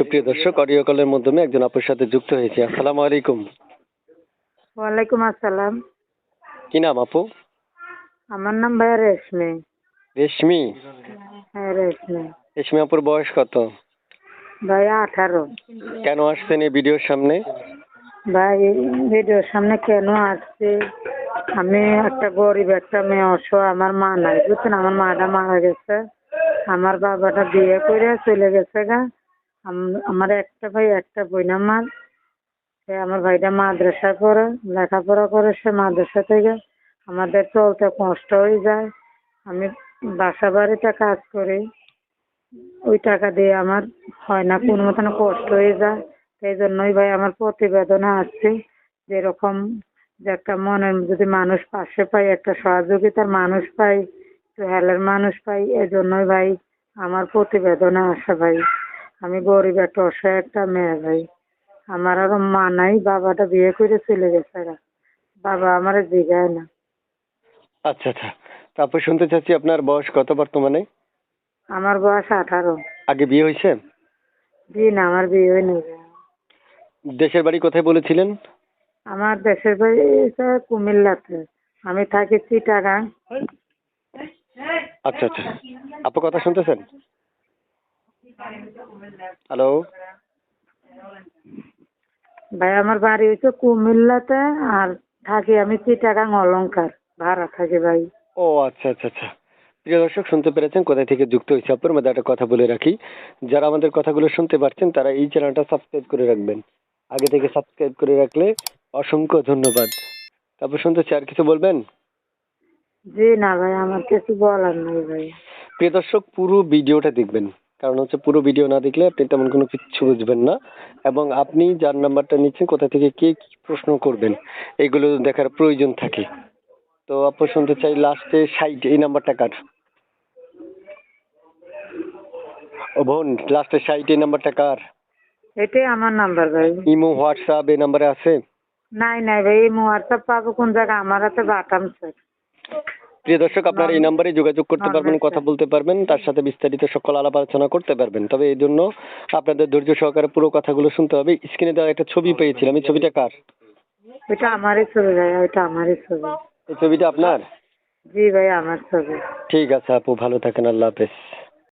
সুপ্রিয় দর্শক, অডিও কলের মাধ্যমে একজন আপুর সাথে যুক্ত হয়েছি। আসসালামু আলাইকুম। ওয়ালাইকুম আসসালাম। কি নাম আপু? আমার নাম ভাইয়া রেশমি। রেশমি। হ্যাঁ রেশমি। রেশমি আপুর বয়স কত? ভাইয়া 18। কেন আসছেন এই ভিডিওর সামনে? ভাই ভিডিওর সামনে কেন আসছে, আমি একটা গরিব একটা মেয়ে, অসহায়, আমার মা নাই বুঝছেন, আমার মাটা মারা গেছে, আমার বাবাটা বিয়ে করে চলে গেছে গা। আমার একটা ভাই একটা বোন। আমার ভাইটা মাদ্রাসা পড়ে, লেখাপড়া করে, সে মাদ্রাসা থেকে আমাদের চলতে কষ্ট হয়ে যায়। আমি বাসা বাড়িতে কাজ করি, ওই টাকা দিয়ে আমার হয় না, কোনো মতন কষ্ট হয়ে যায়। সেই জন্যই ভাই আমার প্রতিবেদনে আসছে, যেরকম যে একটা মনের যদি মানুষ পাশে পাই, একটা সহযোগিতার মানুষ পাই, একটু হেলের মানুষ পাই, এই জন্যই ভাই আমার প্রতিবেদনে আসা ভাই। আমি গরিব একটা অসহায় একটা মেয়ে ভাই। আমার আরো মা নাই, বাবাটা বিয়ে করে চলে গেছে গা। বাবা আমার জিগায় না। আচ্ছা আচ্ছা, তারপর শুনতে চাচ্ছি আপনার বয়স কত বর্তমানে? আমার বয়স 18। আগে বিয়ে হয়েছে? জি না, আমার বিয়ে হয়নি। দেশের বাড়ি কোথায় বলেছিলেন? আমার দেশের বাড়ি হচ্ছে কুমিল্লাতে, আমি থাকি চিটাগাং। আচ্ছা আচ্ছা, আপু কথা শুনতেছেন? হ্যালো। ভাই আমার বাড়ি হচ্ছে কুমিল্লাতে, আর থাকি আমি চিটাগাং অলংকার, ভাড়া থাকি ভাই। ও আচ্ছা আচ্ছা আচ্ছা। প্রিয় দর্শক, শুনতে পেরেছেন কোথায় থেকে যুক্ত হয়েছে। আপুর মধ্যে একটা কথা বলে রাখি, যারা আমাদের কথাগুলো শুনতে পারছেন তারা এই চ্যানেলটা সাবস্ক্রাইব করে রাখবেন। আগে থেকে সাবস্ক্রাইব করে রাখলে অসংখ্য ধন্যবাদ। তারপর শুনতেছি, আর কিছু বলবেন? জি না ভাই, আমার কিছু বলার নেই ভাই। প্রিয় দর্শক, পুরো ভিডিওটা দেখবেন, কারণ হচ্ছে পুরো ভিডিও না দেখলে আপনি তেমন কোনো কিছু বুঝবেন না। এবং আপনি যার নাম্বারটা নিচ্ছেন, কোথা থেকে কে কি প্রশ্ন করবেন, এগুলো দেখার প্রয়োজন থাকে। তো আপু শুনতে চাই, লাস্টে 60 এই নাম্বারটা কার? ও বোন, লাস্টে 60 এই নাম্বারটা কার? এটাই আমার নাম্বার ভাই। ইমো, হোয়াটসঅ্যাপ এই নাম্বারে আছে? নাই নাই ভাই, এই হোয়াটসঅ্যাপ পাবো কোন জায়গায়, আমার হাতে বাটাম স্যার। প্রিয় দর্শক, আপনারা এই নাম্বারে যোগাযোগ করতে পারবেন, কথা বলতে পারবেন, তার সাথে বিস্তারিত সকল আলাপ আলোচনা করতে পারবেন। তবে এই জন্য আপনাদের ধৈর্য সহকারে পুরো কথাগুলো শুনতে হবে। স্ক্রিনে দেওয়া একটা ছবি পেয়েছিলাম, এই ছবিটা কার? এটা আমারই ছবি ভাই, এটা আমারই ছবি। এই ছবিটা আপনার? জি ভাই, আমার ছবি। ঠিক আছে আপু, ভালো থাকেন, আল্লাহ হাফেজ।